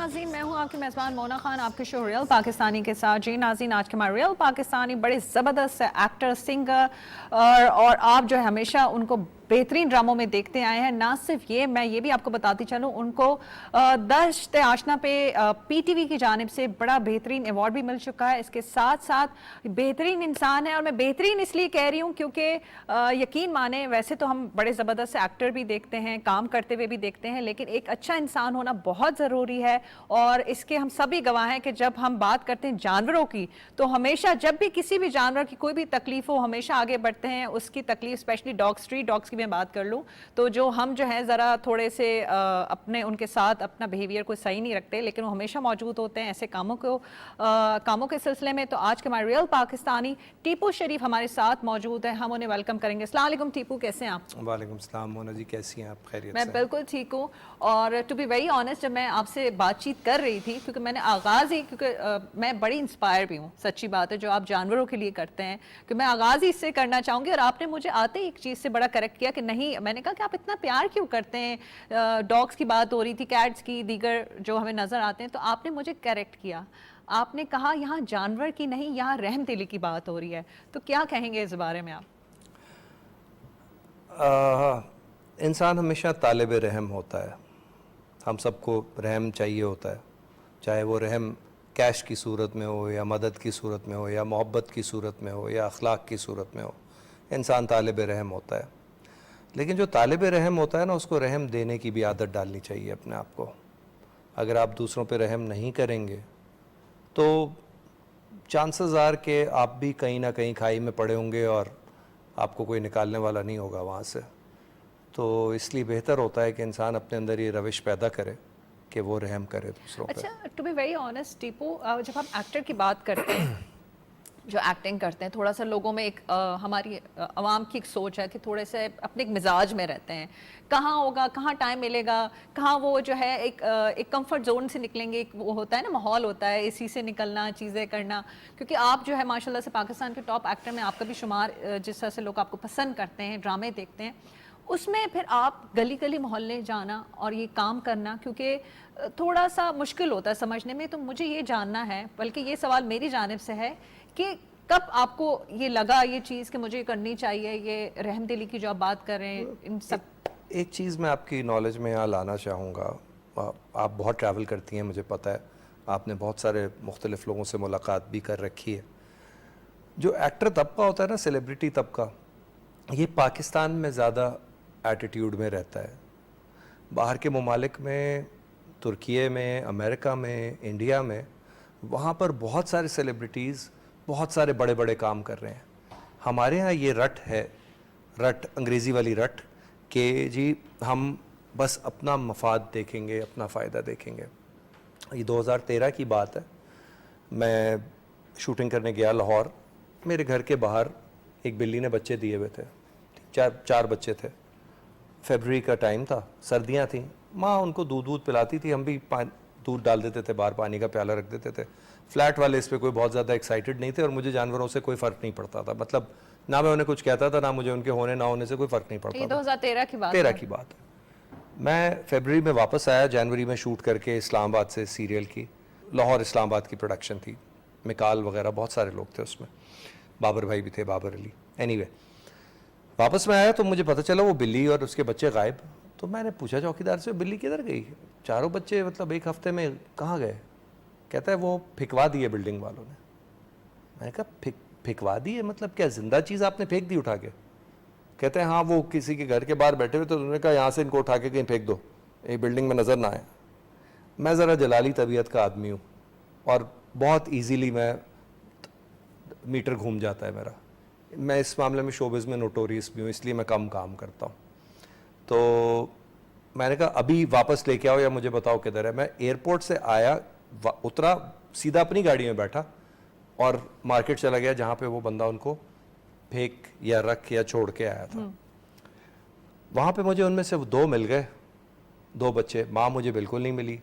नाज़रीन, मैं हूं आपकी मेज़बान मोना खान आपके शो रियल पाकिस्तानी के साथ। जी नाज़रीन, आज के हमारे रियल पाकिस्तानी बड़े ज़बरदस्त एक्टर, सिंगर और आप जो है हमेशा उनको बेहतरीन ड्रामों में देखते आए हैं। ना सिर्फ ये, मैं ये भी आपको बताती चलूँ, उनको दश्त आशना पे पीटीवी की जानिब से बड़ा बेहतरीन अवार्ड भी मिल चुका है। इसके साथ साथ बेहतरीन इंसान है, और मैं बेहतरीन इसलिए कह रही हूँ क्योंकि यकीन माने, वैसे तो हम बड़े ज़बरदस्त एक्टर भी देखते हैं, काम करते हुए भी देखते हैं, लेकिन एक अच्छा इंसान होना बहुत ज़रूरी है। और इसके हम सभी गवाह हैं कि जब हम बात करते हैं जानवरों की, तो हमेशा जब भी किसी भी जानवर की कोई भी तकलीफ हो, हमेशा आगे बढ़ते हैं उसकी तकलीफ। स्पेशली डॉग, स्ट्रीट डॉग्स की मैं बात कर लूँ तो जो हम जो है ज़रा थोड़े से अपने उनके साथ अपना बिहेवियर को सही नहीं रखते, लेकिन वो हमेशा मौजूद होते हैं ऐसे कामों के सिलसिले में। तो आज के हमारे रियल पाकिस्तानी टीपू शरीफ हमारे साथ मौजूद है, हम उन्हें वेलकम करेंगे। अस्सलाम वालेकुम टीपू, कैसे हैं आप? वालेकुम सलाम मोना जी, कैसी हैं आप? खैरियत से? मैं बिल्कुल ठीक हूँ। और टू बी वेरी ऑनेस्ट, जब मैं आपसे बातचीत कर रही थी, क्योंकि मैंने आगाज़ ही, क्योंकि मैं बड़ी इंस्पायर भी हूँ, सच्ची बात है, जो आप जानवरों के लिए करते हैं, कि मैं आगाज़ ही इससे करना चाहूँगी। और आपने मुझे आते ही एक चीज़ से बड़ा करेक्ट किया कि नहीं, मैंने कहा कि आप इतना प्यार क्यों करते हैं। डॉग्स की बात हो रही थी, कैट्स की, दीगर जो हमें नज़र आते हैं, तो आपने मुझे करेक्ट किया। आपने कहा यहाँ जानवर की नहीं, यहाँ रहम दिली की बात हो रही है। तो क्या कहेंगे इस बारे में आप? इंसान हमेशा तालिब रहम होता है। हम सबको रहम चाहिए होता है, चाहे वो रहम कैश की सूरत में हो, या मदद की सूरत में हो, या मोहब्बत की सूरत में हो, या अखलाक की सूरत में हो। इंसान तालिब रहम होता है। लेकिन जो तालिब रहम होता है ना, उसको रहम देने की भी आदत डालनी चाहिए अपने आप को। अगर आप दूसरों पे रहम नहीं करेंगे तो चांसेस आर के आप भी कहीं ना कहीं खाई में पड़े होंगे और आपको कोई निकालने वाला नहीं होगा वहाँ से। तो इसलिए बेहतर होता है कि इंसान अपने अंदर ये रविश पैदा करे कि वो रहम करे दूसरों पे। अच्छा, to be very honest Tipu, जब हम एक्टर की बात करते हैं, जो एक्टिंग करते हैं, थोड़ा सा लोगों में एक हमारी आवाम की एक सोच है कि थोड़े से अपने एक मिजाज में रहते हैं, कहाँ होगा, कहाँ टाइम मिलेगा, कहाँ वो जो है एक कंफर्ट जोन से निकलेंगे। एक वो होता है ना, माहौल होता है, इसी से निकलना, चीज़ें करना। क्योंकि आप जो है माशाल्लाह से पाकिस्तान के टॉप एक्टर में आपका भी शुमार, जिस तरह से लोग आपको पसंद करते हैं, ड्रामे देखते हैं, उसमें फिर आप गली गली मोहल्ले जाना और ये काम करना, क्योंकि थोड़ा सा मुश्किल होता है समझने में। तो मुझे ये जानना है, बल्कि ये सवाल मेरी जानिब से है, कि कब आपको ये लगा ये चीज़ कि मुझे करनी चाहिए, ये रहमदिली की जो आप बात कर रहे हैं, इन सब? एक चीज़ मैं आपकी नॉलेज में यहाँ लाना चाहूँगा। आप बहुत ट्रैवल करती हैं, मुझे पता है, आपने बहुत सारे मुख्तलिफ़ लोगों से मुलाकात भी कर रखी है। जो एक्टर तबका होता है ना, सेलिब्रिटी तबका, ये पाकिस्तान में ज़्यादा एटीट्यूड में रहता है। बाहर के ममालिक में, तुर्किये में, अमेरिका में, इंडिया में, वहाँ पर बहुत सारे सेलिब्रिटीज़ बहुत सारे बड़े बड़े काम कर रहे हैं। हमारे यहाँ ये रट है, रट अंग्रेज़ी वाली रट, कि जी हम बस अपना मफाद देखेंगे, अपना फ़ायदा देखेंगे। ये 2013 की बात है, मैं शूटिंग करने गया लाहौर। मेरे घर के बाहर एक बिल्ली ने बच्चे दिए हुए थे, चार बच्चे थे। फरवरी का टाइम था, सर्दियाँ थीं, माँ उनको दूध पिलाती थी, हम भी दूध डाल देते थे, बाहर पानी का प्याला रख देते थे। फ्लैट वाले इस पे कोई बहुत ज़्यादा एक्साइटेड नहीं थे, और मुझे जानवरों से कोई फ़र्क नहीं पड़ता था। मतलब ना मैं उन्हें कुछ कहता था, ना मुझे उनके होने ना होने से कोई फ़र्क नहीं पड़ता। ये 2013 की बात है। 13 की बात है। मैं फरवरी में वापस आया, जनवरी में शूट करके इस्लामाबाद से सीरियल की, लाहौर इस्लामाबाद की प्रोडक्शन थी, मिकाल वगैरह बहुत सारे लोग थे उसमें, बाबर भाई भी थे, बाबर अली। एनीवे, वापस में आया तो मुझे पता चला वो बिल्ली और उसके बच्चे गायब। तो मैंने पूछा चौकीदार से, बिल्ली किधर गई? चारों बच्चे मतलब एक हफ्ते में कहाँ गए? कहता है वो फिकवा दिए बिल्डिंग वालों ने। मैंने कहा फिकवा दिए मतलब क्या, जिंदा चीज़ आपने फेंक दी उठा के? कहते हैं हाँ, वो किसी के घर के बाहर बैठे हुए तो उन्होंने कहा यहाँ से इनको उठा के कहीं फेंक दो, ये बिल्डिंग में नज़र ना आए। मैं ज़रा जलाली तबीयत का आदमी हूँ, और बहुत ईजीली मैं मीटर घूम जाता है मेरा। मैं इस मामले में शोबिज़ में नोटोरियस भी हूँ, इसलिए मैं कम काम करता हूँ। तो मैंने कहा अभी वापस लेके आओ या मुझे बताओ किधर है। मैं एयरपोर्ट से आया, उतरा, सीधा अपनी गाड़ी में बैठा और मार्केट चला गया जहाँ पे वो बंदा उनको फेंक या रख या छोड़ के आया था। वहाँ पे मुझे उनमें से 2 मिल गए, 2 बच्चे। माँ मुझे बिल्कुल नहीं मिली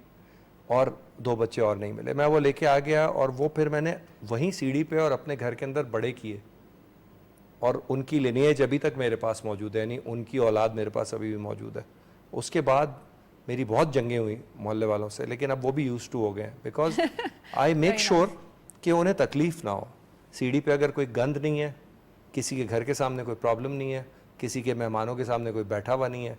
और 2 बच्चे और नहीं मिले। मैं वो लेके आ गया, और वो फिर मैंने वहीं सीढ़ी पे और अपने घर के अंदर बड़े किए, और उनकी लिनिएज अभी तक मेरे पास मौजूद है, यानी उनकी औलाद मेरे पास अभी भी मौजूद है। उसके बाद मेरी बहुत जंगें हुई मोहल्ले वालों से, लेकिन अब वो भी यूज टू हो गए हैं, बिकॉज आई मेक श्योर कि उन्हें तकलीफ ना हो। सीढ़ी पे अगर कोई गंद नहीं है, किसी के घर के सामने कोई प्रॉब्लम नहीं है, किसी के मेहमानों के सामने कोई बैठा हुआ नहीं है,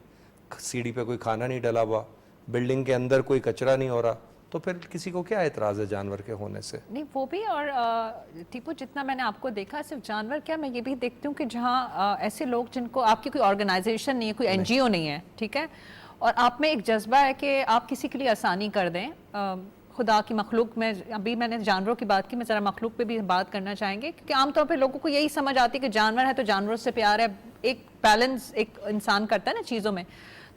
सीढ़ी पे कोई खाना नहीं डला हुआ, बिल्डिंग के अंदर कोई कचरा नहीं हो रहा, तो फिर किसी को क्या एतराज़ है जानवर के होने से? नहीं वो भी, और टीपू जितना मैंने आपको देखा, सिर्फ जानवर क्या, मैं ये भी देखती हूँ कि जहाँ ऐसे लोग जिनको आपकी कोई ऑर्गेनाइजेशन नहीं है, कोई एनजीओ नहीं है, ठीक है, और आप में एक जज्बा है कि आप किसी के लिए आसानी कर दें, खुदा की मखलूक में, अभी मैंने जानवरों की बात की, मैं ज़रा मखलूक पे भी बात करना चाहेंगे, क्योंकि आमतौर पे लोगों को यही समझ आती है कि जानवर है तो जानवरों से प्यार है, एक बैलेंस एक इंसान करता है ना चीज़ों में,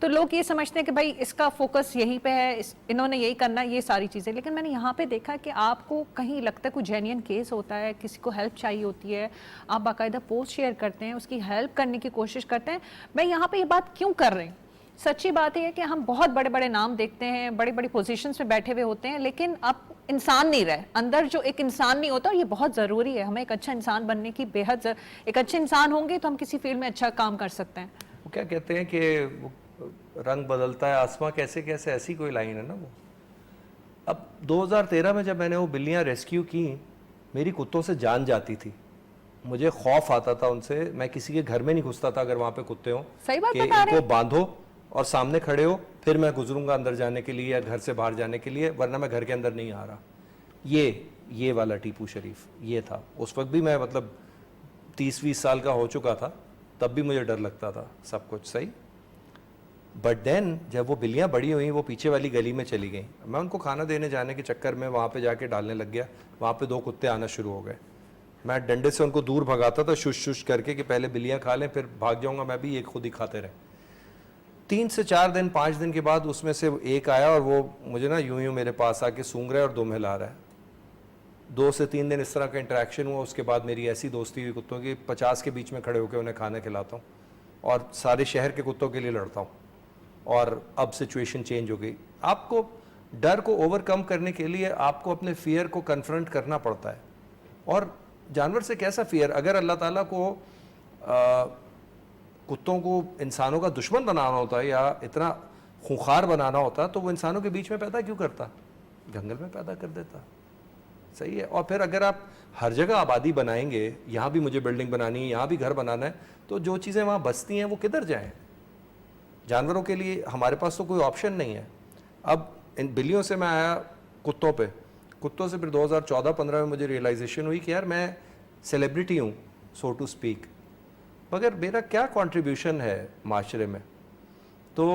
तो लोग ये समझते हैं कि भाई इसका फोकस यहीं पे है, इन्होंने यही करना, ये सारी चीज़ें। लेकिन मैंने यहाँ पे देखा कि आपको कहीं लगता है कोई जेन्युइन केस होता है, किसी को हेल्प चाहिए होती है, आप बाकायदा पोस्ट शेयर करते हैं, उसकी हेल्प करने की कोशिश करते हैं। मैं यहाँ पे ये बात क्यों कर रही हूँ? सच्ची बात है कि हम बहुत बड़े बड़े नाम देखते हैं, बड़ी बड़ी पोजीशंस पे बैठे हुए होते हैं, लेकिन अब इंसान नहीं रहे, अंदर जो एक इंसान नहीं होता, और ये बहुत ज़रूरी है, हमें एक अच्छा इंसान बनने की बेहद, एक अच्छे इंसान होंगे तो हम किसी फील्ड में अच्छा काम कर सकते हैं। वो क्या कहते हैं कि रंग बदलता है आसमां कैसे कैसे, ऐसी कोई लाइन है ना वो। अब 2013 में जब मैंने वो बिल्लियाँ रेस्क्यू की, मेरी कुत्तों से जान जाती थी, मुझे खौफ आता था उनसे, मैं किसी के घर में नहीं घुसता था अगर वहाँ पे कुत्ते हों, सही बात कि बता रहे इनको बांधो और सामने खड़े हो, फिर मैं गुजरूंगा अंदर जाने के लिए या घर से बाहर जाने के लिए, वरना मैं घर के अंदर नहीं आ रहा। ये वाला टीपू शरीफ ये था। उस वक्त भी मैं मतलब 30-20 साल का हो चुका था, तब भी मुझे डर लगता था सब कुछ सही। बट देन जब वो बिल्लियाँ बड़ी हुई, वो पीछे वाली गली में चली गई, मैं उनको खाना देने जाने के चक्कर में वहाँ पे जाके डालने लग गया, वहाँ पे 2 कुत्ते आना शुरू हो गए। मैं डंडे से उनको दूर भगाता था शुश शुश करके कि पहले बिल्लियाँ खा लें फिर भाग जाऊँगा मैं भी, ये खुद ही खाते रहे। 3 से 4 दिन 5 दिन के बाद उसमें से एक आया और वो मुझे ना यूं मेरे पास आके सूंघ रहा है और दुम हिला रहा है। 2 से 3 दिन इस तरह का इंटरेक्शन हुआ, उसके बाद मेरी ऐसी दोस्ती हुई कुत्तों की, 50 के बीच में खड़े होकर उन्हें खाना खिलाता हूँ और सारे शहर के कुत्तों के लिए लड़ता हूँ। और अब सिचुएशन चेंज हो गई। आपको डर को ओवरकम करने के लिए आपको अपने फियर को कन्फ्रंट करना पड़ता है। और जानवर से कैसा फियर? अगर अल्लाह ताला को कुत्तों को इंसानों का दुश्मन बनाना होता है या इतना खूंखार बनाना होता तो वो इंसानों के बीच में पैदा क्यों करता? जंगल में पैदा कर देता। सही है। और फिर अगर आप हर जगह आबादी बनाएंगे, यहाँ भी मुझे बिल्डिंग बनानी है, यहाँ भी घर बनाना है, तो जो चीज़ें वहाँ बसती हैं वो किधर जाएं? जानवरों के लिए हमारे पास तो कोई ऑप्शन नहीं है। अब इन बिल्लियों से मैं आया कुत्तों पे, कुत्तों से फिर 2014-15 में मुझे रियलाइजेशन हुई कि यार मैं सेलिब्रिटी हूँ सो टू स्पीक, मगर मेरा क्या कंट्रीब्यूशन है माशरे में? तो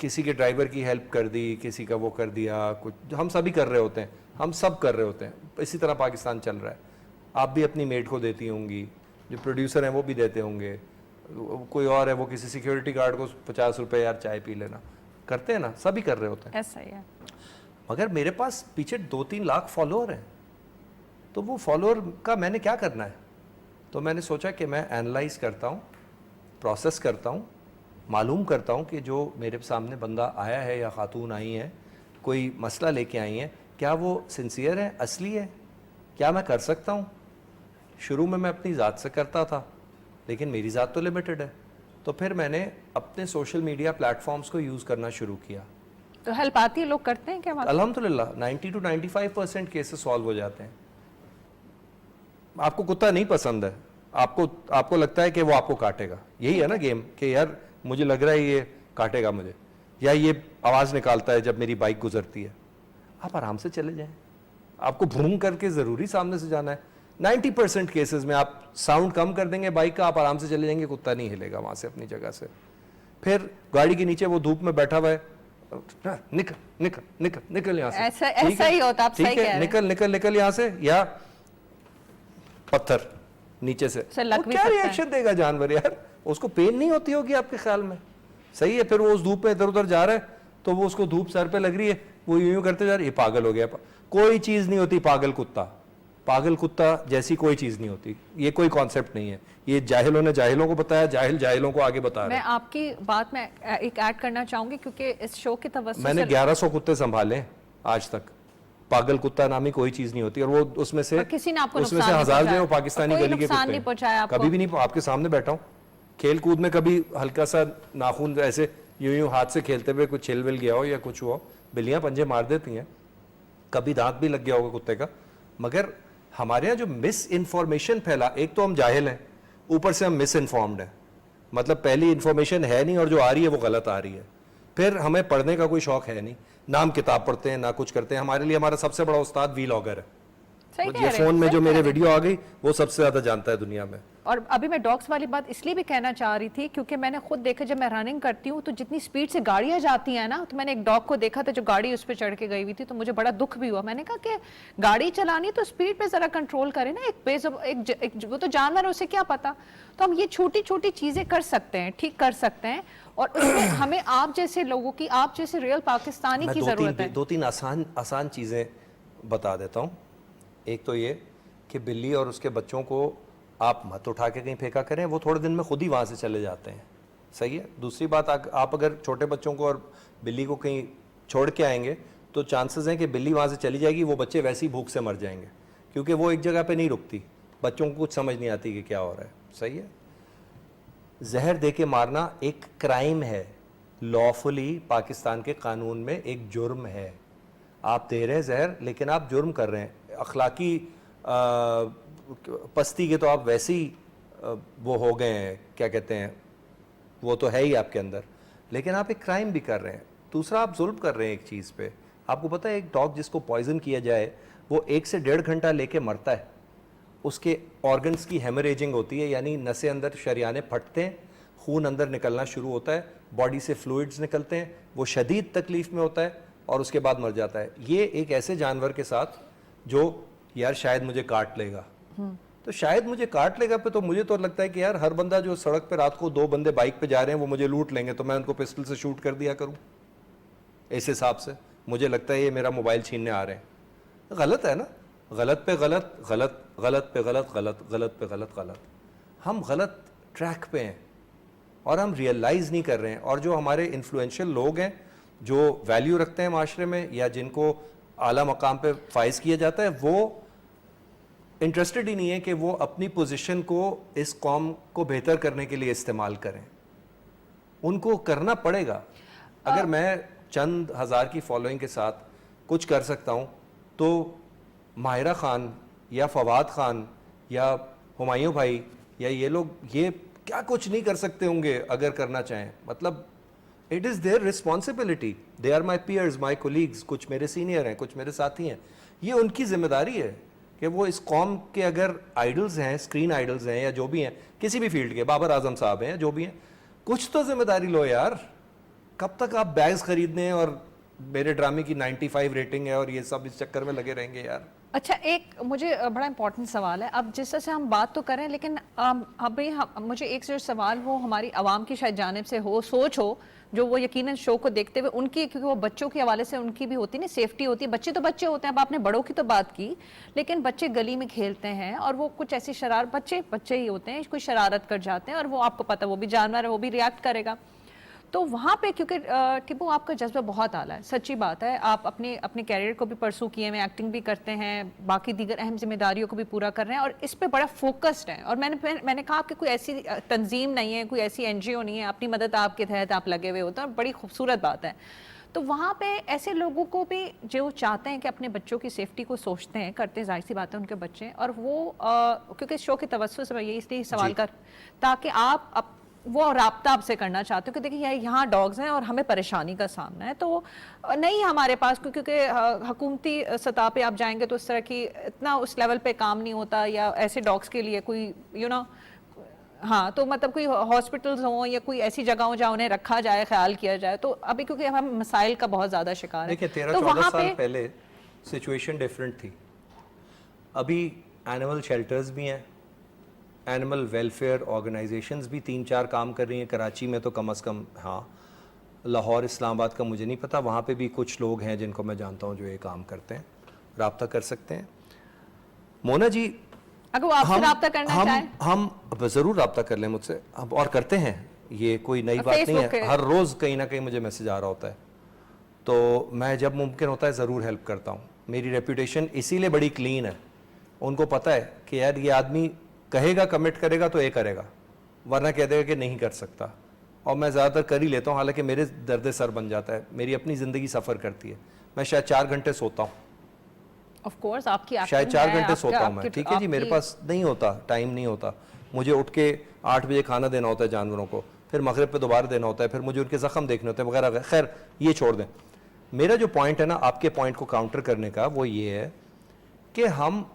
किसी के ड्राइवर की हेल्प कर दी, किसी का वो कर दिया, कुछ हम सभी कर रहे होते हैं, हम सब कर रहे होते हैं। इसी तरह पाकिस्तान चल रहा है। आप भी अपनी मेड को देती होंगी, जो प्रोड्यूसर हैं वो भी देते होंगे, कोई और है वो किसी सिक्योरिटी गार्ड को 50 रुपए यार चाय पी लेना, करते हैं ना, सभी कर रहे होते हैं। ऐसा ही है। मगर मेरे पास पीछे 2-3 लाख फॉलोअर हैं, तो वो फॉलोअर का मैंने क्या करना है? तो मैंने सोचा कि मैं एनालाइज करता हूँ, प्रोसेस करता हूँ, मालूम करता हूँ कि जो मेरे सामने बंदा आया है या खातून आई हैं, कोई मसला लेके आई हैं, क्या वो सिंसियर है, असली है, क्या मैं कर सकता हूँ? शुरू में मैं अपनी ज़ात से करता था, लेकिन मेरी ज़ात तो लिमिटेड है, तो फिर मैंने अपने सोशल मीडिया प्लेटफॉर्म्स को यूज़ करना शुरू किया। तो हेल्प आती है, लोग करते हैं क्या? अल्हम्दुलिल्लाह 90 to 95% केसेस सॉल्व हो जाते हैं। आपको कुत्ता नहीं पसंद है, आपको लगता है कि वो आपको काटेगा, यही है ना गेम, कि यार मुझे लग रहा है ये काटेगा मुझे, या ये आवाज़ निकालता है जब मेरी बाइक गुजरती है। आप आराम से चले जाएं, आपको भूम करके ज़रूरी सामने से जाना है। 90% केसेस में आप साउंड कम कर देंगे बाइक का, आप आराम से चले जाएंगे, कुत्ता नहीं हिलेगा वहाँ से अपनी जगह से। फिर गाड़ी के नीचे वो धूप में बैठा हुआ है, निकल निकल निकल निकल यहाँ से, ऐसा ही होता, आप सही कह रहे हैं। निकल निकल निकल यहाँ से, या पत्थर नीचे से, लग भी क्या सकता है। रिएक्शन देगा जानवर? यार उसको पेन नहीं होती होगी आपके ख्याल में? सही है। फिर वो उस धूप में इधर उधर जा रहा है, तो वो उसको धूप सर पे लग रही है, वो यूं करते जा रहा है, ये पागल हो गया। कोई चीज नहीं होती पागल कुत्ता, पागल कुत्ता जैसी कोई चीज नहीं होती, ये कोई कॉन्सेप्ट नहीं है। ये जाहिलों ने जाहिलों को बताया, जाहिल जाहिलों को आगे बता रहे मैं हैं। आपकी बात में एक ऐड करना चाहूंगी, क्योंकि इस शो के तवज्जो मैंने 1100 कुत्ते संभाले आज तक, पागल कुत्ता नामी कोई चीज नहीं होती। और वो उसमें से किसी ने आपको उसमें से नुकसान नहीं 1000 जो है वो पहुंचाया। पाकिस्तानी कोई गली के नुकसान कुत्ते नहीं हैं। पहुंचाया आपको। कभी भी नहीं, आपके सामने बैठा हूँ, खेल कूद में कभी हल्का सा नाखून ऐसे यूं हाथ से खेलते हुए कुछ छिल विल गया हो या कुछ हुआ, बिल्लियां पंजे मार देती हैं, कभी दांत भी लग गया होगा कुत्ते का। मगर हमारे यहाँ जो मिस इन्फॉर्मेशन फैला, एक तो हम जाहिल हैं, ऊपर से हम मिस इन्फॉर्म्ड हैं, मतलब पहली इन्फॉर्मेशन है नहीं और जो आ रही है वो गलत आ रही है। फिर हमें पढ़ने का कोई शौक है नहीं, ना हम किताब पढ़ते हैं ना कुछ करते हैं। हमारे लिए हमारा सबसे बड़ा उस्ताद वीलॉगर है। सही ये कह रहे फोन में हैं, जो सही मेरे कह रहे हैं। वीडियो आ गई वो सबसे ज्यादा जानता है दुनिया में। और अभी मैं डॉग्स वाली बात इसलिए भी कहना चाह रही थी क्योंकि मैंने खुद देखा, जब मैं रनिंग करती हूँ तो जितनी स्पीड से गाड़ियां जाती हैं ना, तो मैंने एक डॉग को देखा था जो गाड़ी उस पर चढ़ के गई हुई थी, तो मुझे बड़ा दुख भी हुआ। मैंने कहा कि गाड़ी चलानी तो स्पीड पे जरा कंट्रोल करें ना, वो तो जानवर है, उसे क्या पता। तो हम ये छोटी छोटी चीजें कर सकते हैं, ठीक कर सकते हैं, और उसमें हमें आप जैसे लोगों की, आप जैसे रियल पाकिस्तानी मैं की जरूरत है। दो तीन आसान चीजें बता देता हूँ। एक तो ये कि बिल्ली और उसके बच्चों को आप मत उठा के कहीं फेंका करें, वो थोड़े दिन में खुद ही वहाँ से चले जाते हैं, सही है। दूसरी बात, आप अगर छोटे बच्चों को और बिल्ली को कहीं छोड़ के आएंगे तो चांसेस हैं कि बिल्ली वहाँ से चली जाएगी, वो बच्चे वैसे ही भूख से मर जाएंगे, क्योंकि वो एक जगह पे नहीं रुकती, बच्चों को कुछ समझ नहीं आती कि क्या हो रहा है, सही है। जहर दे के मारना एक क्राइम है, लॉफुली पाकिस्तान के कानून में एक जुर्म है। आप दे रहे हैं जहर, लेकिन आप जुर्म कर रहे हैं। अखलाकी पस्ती के तो आप वैसे ही वो हो गए हैं, क्या कहते हैं, वो तो है ही आपके अंदर, लेकिन आप एक क्राइम भी कर रहे हैं। दूसरा, आप जुल्म कर रहे हैं एक चीज़ पे। आपको पता है, एक डॉग जिसको पॉइजन किया जाए वो 1 से 1.5 घंटा लेके मरता है। उसके ऑर्गन्स की हेमरेजिंग होती है, यानी नसें अंदर शरियाने फटते हैं, खून अंदर निकलना शुरू होता है, बॉडी से फ्लूइड्स निकलते हैं, वो शदीद तकलीफ में होता है और उसके बाद मर जाता है। ये एक ऐसे जानवर के साथ जो यार शायद मुझे काट लेगा, तो शायद मुझे काट लेगा पे तो मुझे तो लगता है कि यार हर बंदा जो सड़क पे रात को 2 बंदे बाइक पे जा रहे हैं वो मुझे लूट लेंगे, तो मैं उनको पिस्टल से शूट कर दिया करूं। इस हिसाब से मुझे लगता है ये मेरा मोबाइल छीनने आ रहे हैं। गलत है ना, गलत पे गलत, गलत गलत पे गलत, गलत गलत पे गलत, गलत। हम गलत ट्रैक पे हैं और हम रियलाइज नहीं कर रहे हैं। और जो हमारे इन्फ्लुएंशियल लोग हैं, जो वैल्यू रखते हैं माशरे में या जिनको आला मकाम पे फाइज किया जाता है, वो इंटरेस्टेड ही नहीं है कि वो अपनी पोजीशन को इस कौम को बेहतर करने के लिए इस्तेमाल करें। उनको करना पड़ेगा। अगर मैं चंद हज़ार की फॉलोइंग के साथ कुछ कर सकता हूं तो माहिरा खान या फवाद खान या हुमायूं भाई या ये लोग ये क्या कुछ नहीं कर सकते होंगे अगर करना चाहें। मतलब it is their responsibility, they are my peers, my colleagues, कुछ मेरे सीनियर हैं, कुछ मेरे साथी हैं। ये उनकी जिम्मेदारी है कि वो इस कौम के अगर आइडल्स हैं, स्क्रीन आइडल्स हैं या जो भी हैं, किसी भी फील्ड के, बाबर आजम साहब हैं, जो भी हैं, कुछ तो जिम्मेदारी लो यार। कब तक आप बैग्स खरीदने हैं और मेरे ड्रामे की 95 रेटिंग है और ये सब इस चक्कर में लगे रहेंगे यार। अच्छा, एक मुझे बड़ा इंपॉर्टेंट सवाल है। अब जिस तरह से हम बात तो करें, लेकिन अभी मुझे एक जो सवाल वो हमारी आवाम की शायद जानिब से हो, सोच हो, जो वो यकीनन शो को देखते हुए उनकी, क्योंकि वो बच्चों के हवाले से उनकी भी होती है ना, सेफ्टी होती है। बच्चे तो बच्चे होते हैं, अब आपने बड़ों की तो बात की, लेकिन बच्चे गली में खेलते हैं और वो कुछ ऐसी शरारत, बच्चे ही होते हैं, कोई शरारत कर जाते हैं और वो आपको पता, वो भी जानवर है, वो भी रिएक्ट करेगा। तो वहाँ पे क्योंकि टिप्पू आपका जज्बा बहुत आला है, सच्ची बात है। आप अपने अपने कैरियर को भी परसू किए हैं, एक्टिंग भी करते हैं, बाकी दीगर अहम जिम्मेदारियों को भी पूरा कर रहे हैं और इस पे बड़ा फोकस्ड है। और मैंने कहा आपकी कोई ऐसी तंजीम नहीं है, कोई ऐसी NGO नहीं है, अपनी मदद आपके तहत आप लगे हुए होते हैं और बड़ी खूबसूरत बात है। तो वहाँ पे ऐसे लोगों को भी जो चाहते हैं कि अपने बच्चों की सेफ्टी को सोचते हैं, करते हैं, जाहिर सी बात है उनके बच्चे, और वो क्योंकि शो के तवज्जो से मैं ये इसलिए सवाल कर, ताकि आप वो राब्ता आपसे करना चाहते हो कि देखिए यहाँ डॉग्स हैं और हमें परेशानी का सामना है, तो नहीं हमारे पास, क्योंकि हुकूमती सतह पे आप जाएंगे तो इस तरह की इतना उस लेवल पे काम नहीं होता, या ऐसे डॉग्स के लिए कोई हाँ, तो मतलब कोई हॉस्पिटल्स हों या कोई ऐसी जगह हो जहाँ उन्हें रखा जाए, ख्याल किया जाए। तो अभी क्योंकि हम मसाइल का बहुत ज़्यादा शिकार है। देखिए 13-14 साल पहले सिचुएशन डिफरेंट थी। अभी एनिमल शेल्टर्स भी हैं, एनिमल वेलफेयर ऑर्गेनाइजेशंस भी 3-4 काम कर रही हैं। कराची में तो कम से कम, हाँ, लाहौर इस्लामाबाद का मुझे नहीं पता, वहाँ पे भी कुछ लोग हैं जिनको मैं जानता हूँ जो ये काम करते हैं, राब्ता कर सकते हैं। मोना जी, अगर वो आपसे राब्ता करना चाहें, हम ज़रूर राब्ता कर लें मुझसे, अब और करते हैं, ये कोई नई बात नहीं है। हर रोज़ कहीं ना कहीं मुझे मैसेज आ रहा होता है, तो मैं जब मुमकिन होता है ज़रूर हेल्प करता हूँ। मेरी रेपुटेशन इसीलिए बड़ी क्लीन है, उनको पता है कि यार ये आदमी कहेगा, कमिट करेगा तो ये करेगा, वरना कह देगा कि नहीं कर सकता। और मैं ज़्यादातर कर ही लेता हूँ, हालांकि मेरे दर्द सर बन जाता है, मेरी अपनी ज़िंदगी सफ़र करती है। मैं शायद 4 घंटे सोता हूँ, ऑफ कोर्स आपकी शायद acting 4 है, घंटे सोता हूँ मैं, आपकी- ठीक है जी। मेरे आपकी- पास नहीं होता, टाइम नहीं होता। मुझे उठ के 8 बजे खाना देना होता है जानवरों को, फिर मगरिब पे दोबारा देना होता है, फिर मुझे उनके ज़ख्म देखने होते हैं वगैरह वगैरह। खैर ये छोड़ दें। मेरा जो पॉइंट है ना आपके पॉइंट को काउंटर करने का, वो ये है कि हम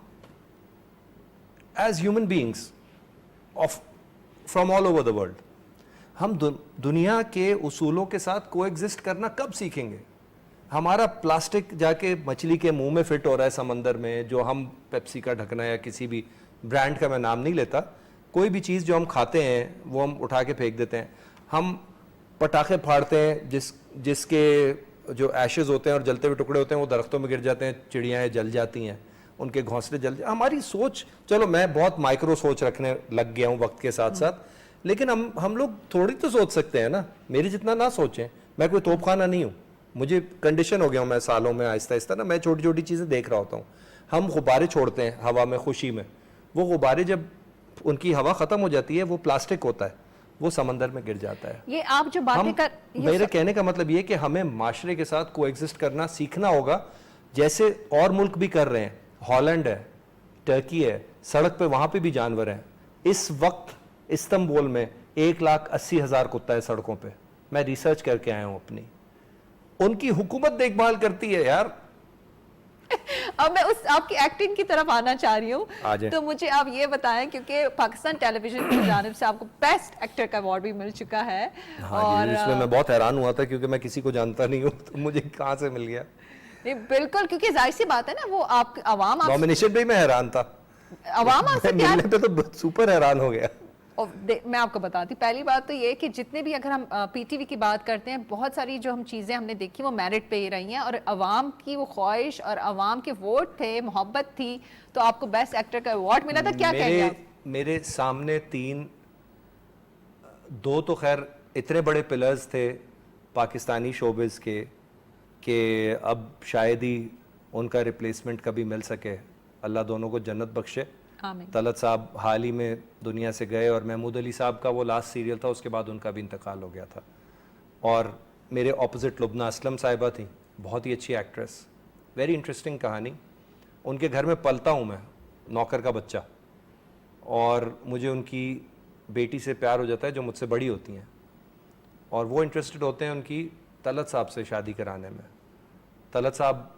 as human beings of from all over the world, हम दुनिया के उसूलों के साथ कोएग्जिस्ट करना कब सीखेंगे? हमारा प्लास्टिक जाके मछली के मुंह में फिट हो रहा है समंदर में, जो हम पेप्सी का ढकना या किसी भी ब्रांड का मैं नाम नहीं लेता, कोई भी चीज़ जो हम खाते हैं वो हम उठा के फेंक देते हैं। हम पटाखे फाड़ते हैं जिसके जो एशेज होते हैं और जलते हुए टुकड़े होते हैं वो दरख्तों में गिर जाते हैं, चिड़ियाँ जल जाती हैं, उनके घोंसले जल जाते। हमारी सोच, चलो मैं बहुत माइक्रो सोच रखने लग गया हूँ वक्त के साथ साथ, लेकिन हम लोग थोड़ी तो सोच सकते हैं ना, मेरी जितना ना सोचें। मैं कोई तोपखाना नहीं हूँ, मुझे कंडीशन हो गया हूँ मैं सालों में आहिस्ता आहिस्ता ना, मैं छोटी छोटी चीज़ें देख रहा होता हूँ। हम गुब्बारे छोड़ते हैं हवा में खुशी में, वो गुब्बारे जब उनकी हवा ख़त्म हो जाती है वो प्लास्टिक होता है, वो समंदर में गिर जाता है। ये आप जो बातें कर मेरे कहने का मतलब ये कि हमें माशरे के साथ कोएग्जिस्ट करना सीखना होगा, जैसे और मुल्क भी कर रहे हैं। हॉलैंड है, टर्की है, सड़क पे वहाँ पे भी जानवर हैं। इस वक्त इस्तांबुल में 1,80,000 कुत्ता है सड़कों पे। मैं रिसर्च करके आया हूँ अपनी, उनकी हुकूमत देखभाल करती है यार। अब मैं उस आपकी एक्टिंग की तरफ आना चाह रही आ हूँ, जाए। तो मुझे आप ये बताएं, क्योंकि पाकिस्तान टेलीविजन की जानिब से आपको बेस्ट एक्टर का अवार्ड भी मिल चुका है। हाँ और जी, इसमें मैं बहुत हैरान हुआ था क्योंकि मैं किसी को जानता नहीं हूँ, तो मुझे कहाँ से मिल गया। नहीं बिल्कुल, क्योंकि जाहिर सी बात है ना, वो आप आवाम आप नॉमिनेशन पे ही मैं हैरान था, आवाम आपसे प्यार। मिलने पे तो सुपर हैरान हो गया। और मैं आपको बताती हूँ, पहली बात तो ये कि जितने भी, अगर हम पीटीवी की बात करते हैं, बहुत सारी जो हम चीज़ें हमने देखी वो मेरिट पे ही रही हैं, और अवाम की वो ख्वाहिश और अवाम के वोट थे, मोहब्बत थी, तो आपको बेस्ट एक्टर का अवार्ड मिला था। क्या कहेंगे आप? मेरे सामने दो तो खैर इतने बड़े पिलर्स थे पाकिस्तानी शोबिज़ के कि अब शायद ही उनका रिप्लेसमेंट कभी मिल सके। अल्लाह दोनों को जन्नत बख्शे। आमीन। तलत साहब हाल ही में दुनिया से गए, और महमूद अली साहब का वो लास्ट सीरियल था, उसके बाद उनका भी इंतकाल हो गया था। और मेरे ऑपोजिट लुबना असलम साहिबा थी, बहुत ही अच्छी एक्ट्रेस, वेरी इंटरेस्टिंग कहानी। उनके घर में पलता हूँ मैं, नौकर का बच्चा, और मुझे उनकी बेटी से प्यार हो जाता है जो मुझसे बड़ी होती हैं, और वो इंटरेस्टेड होते हैं उनकी तलत साहब से शादी कराने में। तलत साहब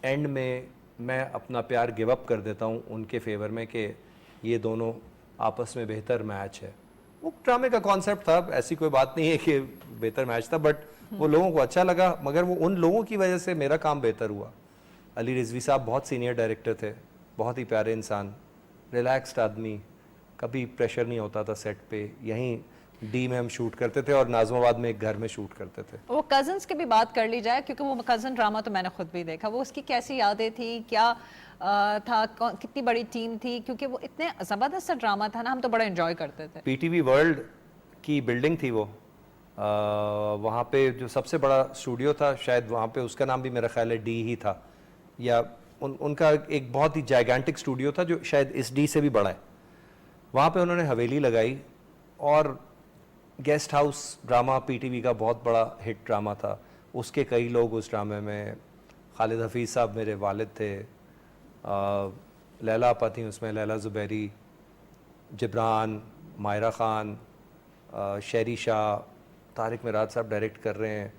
एंड में मैं अपना प्यार गिव अप कर देता हूँ उनके फेवर में कि ये दोनों आपस में बेहतर मैच है। वो ड्रामे का कॉन्सेप्ट था, ऐसी कोई बात नहीं है कि बेहतर मैच था, बट वो लोगों को अच्छा लगा, मगर वो उन लोगों की वजह से मेरा काम बेहतर हुआ। अली रिजवी साहब बहुत सीनियर डायरेक्टर थे, बहुत ही प्यारे इंसान, रिलैक्स्ड आदमी, कभी प्रेशर नहीं होता था सेट पे। यहीं डी में हम शूट करते थे और नाज़माबाद में एक घर में शूट करते थे। वो कजन्स की भी बात कर ली जाए, क्योंकि वो कजन ड्रामा तो मैंने खुद भी देखा, वो उसकी कैसी यादें थी, क्या था, कितनी बड़ी टीम थी, क्योंकि वो इतने ज़बरदस्त ड्रामा था ना, हम तो बड़ा एंजॉय करते थे। पीटीवी वर्ल्ड की बिल्डिंग थी वो, वहाँ पे जो सबसे बड़ा स्टूडियो था, शायद वहाँ पे उसका नाम भी मेरा ख्याल है डी ही था, या उनका एक बहुत ही जाइगेंटिक स्टूडियो था जो शायद इस डी से भी बड़ा है। वहाँ पे उन्होंने हवेली लगाई, और गेस्ट हाउस ड्रामा पीटीवी का बहुत बड़ा हिट ड्रामा था। उसके कई लोग उस ड्रामे में, खालिद हफीज़ साहब मेरे वालिद थे, लैला आपा थी उसमें, लैला ज़ुबैरी, जिब्रान, मायरा ख़ान, शेरी शाह, तारिक मिराज साहब डायरेक्ट कर रहे हैं,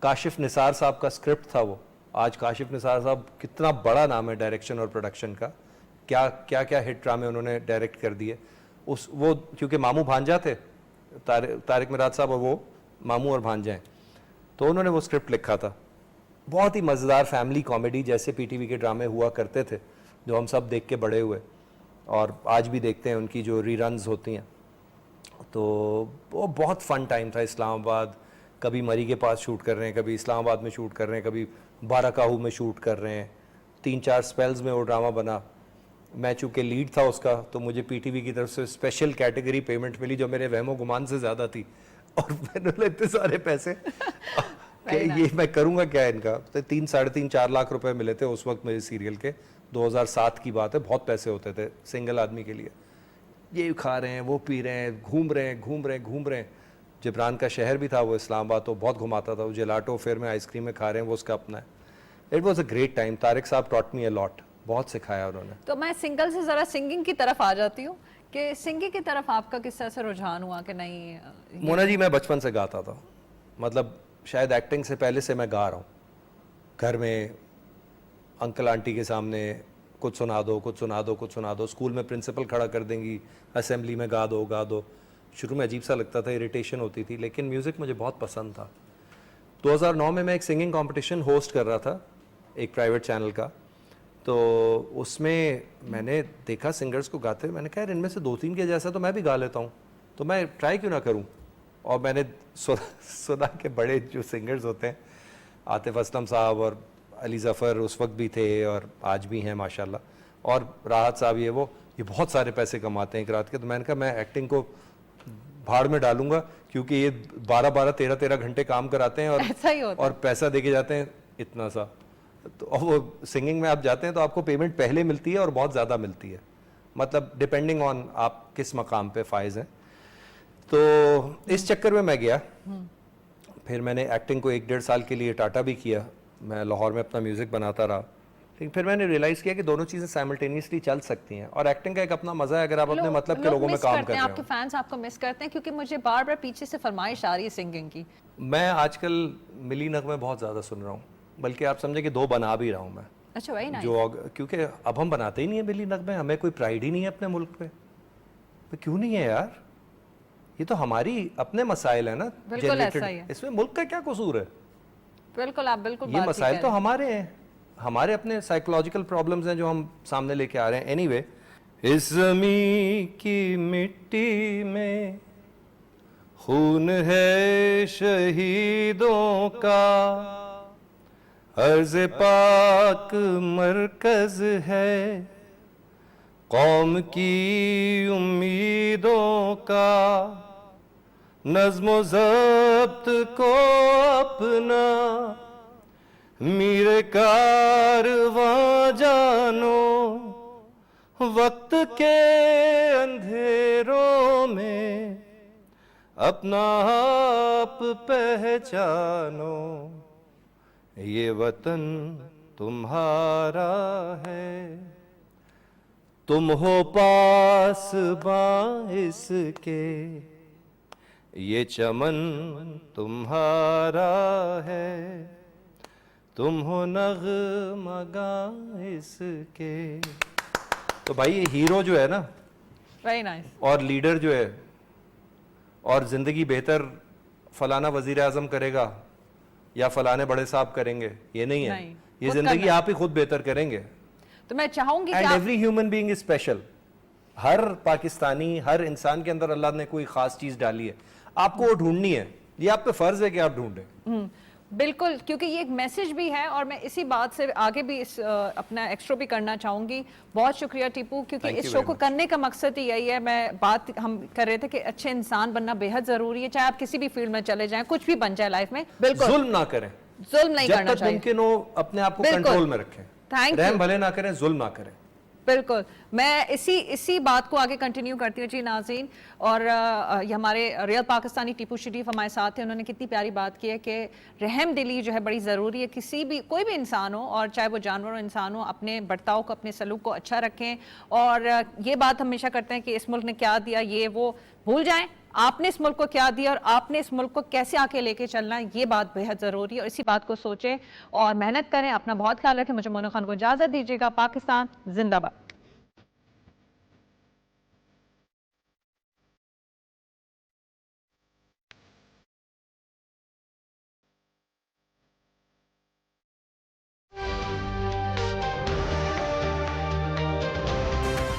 काशिफ निसार साहब का स्क्रिप्ट था वो। आज काशिफ निसार साहब कितना बड़ा नाम है डायरेक्शन और प्रोडक्शन का, क्या क्या क्या हिट ड्रामे उन्होंने डायरेक्ट कर दिए। वो क्योंकि मामू भांजा थे, तारिक मिराज साहब, और वो मामू और भांजे हैं, तो उन्होंने वो स्क्रिप्ट लिखा था। बहुत ही मज़ेदार फैमिली कॉमेडी जैसे पीटीवी के ड्रामे हुआ करते थे, जो हम सब देख के बड़े हुए और आज भी देखते हैं, उनकी जो रीरन्स होती हैं। तो वो बहुत फ़न टाइम था। इस्लामाबाद, कभी मरी के पास शूट कर रहे हैं, कभी इस्लामाबाद में शूट कर रहे हैं, कभी बाराकाहू में शूट कर रहे हैं। 3-4 स्पेल्स में वो ड्रामा बना। मैं चूँकि लीड था उसका, तो मुझे पीटीवी की तरफ से स्पेशल कैटेगरी पेमेंट मिली जो मेरे वहमो गुमान से ज़्यादा थी, और मैंने बोला इतने सारे पैसे कि ये मैं करूँगा क्या इनका। तो 3-3.5-4 लाख रुपए मिले थे उस वक्त मेरे सीरियल के, 2007 की बात है। बहुत पैसे होते थे सिंगल आदमी के लिए। ये खा रहे हैं, वो पी रहे हैं, घूम रहे हैं। जिब्रान का शहर भी था वो इस्लामाबाद, तो बहुत घुमाता था। वो जेलाटो फिर में आइसक्रीम में खा रहे हैं, वो उसका अपना है। It was a great time. Tariq साहब टॉट मी अ लॉट, बहुत सिखाया उन्होंने। तो मैं सिंगल से ज़रा सिंगिंग की तरफ आ जाती हूँ कि सिंगिंग की तरफ आपका किस तरह से रुझान हुआ कि नहीं? मोना जी, मैं बचपन से गाता था, मतलब शायद एक्टिंग से पहले से मैं गा रहा हूँ। घर में अंकल आंटी के सामने कुछ सुना दो, कुछ सुना दो, कुछ सुना दो। स्कूल में प्रिंसिपल खड़ा कर देंगी, असेंबली में गा दो, गा दो। शुरू में अजीब सा लगता था, इरिटेशन होती थी, लेकिन म्यूज़िक मुझे बहुत पसंद था। 2009 में मैं एक सिंगिंग कंपटीशन होस्ट कर रहा था एक प्राइवेट चैनल का, तो उसमें मैंने देखा सिंगर्स को गाते हुए। मैंने कहा यार, इनमें से 2-3 के जैसा तो मैं भी गा लेता हूँ, तो मैं ट्राई क्यों ना करूँ। और मैंने सुना के बड़े जो सिंगर्स होते हैं, आतिफ असलम साहब और अली ज़फ़र उस वक्त भी थे और आज भी हैं माशाल्लाह, और राहत साहब, ये बहुत सारे पैसे कमाते हैं एक रात के। तो मैंने कहा मैं एक्टिंग को भाड़ में डालूंगा, क्योंकि ये 12-12, 13-13 घंटे काम कराते हैं ऐसा ही होता और पैसा देके जाते हैं इतना सा। तो और वो सिंगिंग में आप जाते हैं तो आपको पेमेंट पहले मिलती है और बहुत ज़्यादा मिलती है, मतलब डिपेंडिंग ऑन आप किस मकाम पे फाइज हैं। तो इस चक्कर में मैं गया। फिर मैंने एक्टिंग को 1-1.5 साल के लिए टाटा भी किया। मैं लाहौर में अपना म्यूज़िक बनाता रहा, लेकिन फिर मैंने रियलाइज़ किया कि दोनों चीज़ें साइमल्टेनियसली चल सकती हैं, और एक्टिंग का एक अपना मज़ा है अगर आप अपने मतलब के लोगों में काम कर रहे हो। आपके फैंस आपको मिस करते हैं, क्योंकि मुझे बार बार पीछे से फरमाइश आ रही है सिंगिंग की। मैं आजकल मिली नगमे बहुत ज़्यादा सुन रहा हूँ, बल्कि आप समझे कि 2 बना भी रहा हूँ मैं। अच्छा, वही ना। क्योंकि अब हम बनाते ही नहीं है मिली नगमे, हमें कोई प्राइड ही नहीं है अपने मुल्क पे। तो क्यों नहीं है यार, ये तो हमारी अपने मसाइल है ना, बिल्कुल ऐसा ही है। इसमें मुल्क का क्या कसूर है। बिल्कुल, आप बिल्कुल ये मसाइल तो हमारे हैं, हमारे अपने साइकोलॉजिकल प्रॉब्लम्स हैं जो हम सामने लेके आ रहे हैं। एनीवे, इस ज़मीं की मिट्टी में खून है शहीदों का, अर्ज़ पाक मरकज़ है कौम की उम्मीदों का, नज़्म ज़ब्त को अपना मीर कारवां जानो, वक्त के अंधेरों में अपना आप पहचानो, ये वतन तुम्हारा है, तुम हो पास इसके, ये चमन तुम्हारा है, तुम हो नगमगा इसके। तो भाई ये हीरो जो है ना, वेरी नाइस, और लीडर जो है, और जिंदगी बेहतर फलाना वजीर आजम करेगा या फलाने बड़े साहब करेंगे, ये नहीं है। ये जिंदगी आप ही खुद बेहतर करेंगे। तो मैं चाहूंगी and every human being is special. हर पाकिस्तानी, हर इंसान के अंदर अल्लाह ने कोई खास चीज डाली है, आपको वो ढूंढनी है। ये आप पे फर्ज है कि आप ढूंढें। बिल्कुल, क्योंकि ये एक मैसेज भी है, और मैं इसी बात से आगे भी अपना एक्स्ट्रा भी करना चाहूँगी। बहुत शुक्रिया टीपू, क्योंकि इस शो को करने का मकसद ही यही है। मैं बात हम कर रहे थे कि अच्छे इंसान बनना बेहद ज़रूरी है, चाहे आप किसी भी फील्ड में चले जाएं, कुछ भी बन जाए लाइफ में। बिल्कुल जुल्म ना करें, जुल्म नहीं करना चाहिए, मुमकिन हो अपने आप को कंट्रोल में रखें, रहम भले ना करें, जुल्म ना करें। बिल्कुल, मैं इसी बात को आगे कंटिन्यू करती हूँ जी नाज़रीन। और ये हमारे रियल पाकिस्तानी टीपू शरीफ हमारे साथ हैं। उन्होंने कितनी प्यारी बात की है कि रहम दिली जो है बड़ी ज़रूरी है। कोई भी इंसान हो, और चाहे वो जानवर हो, इंसान हो, अपने बर्ताव को, अपने सलूक को अच्छा रखें। और ये बात हमेशा करते हैं कि इस मुल्क ने क्या दिया, ये वो भूल जाएं। आपने इस मुल्क को क्या दिया और आपने इस मुल्क को कैसे आके लेके चलना है, ये बात बेहद ज़रूरी है। और इसी बात को सोचें और मेहनत करें। अपना बहुत ख्याल रखें। मुझे मोना खान को इजाज़त दीजिएगा। पाकिस्तान जिंदाबाद।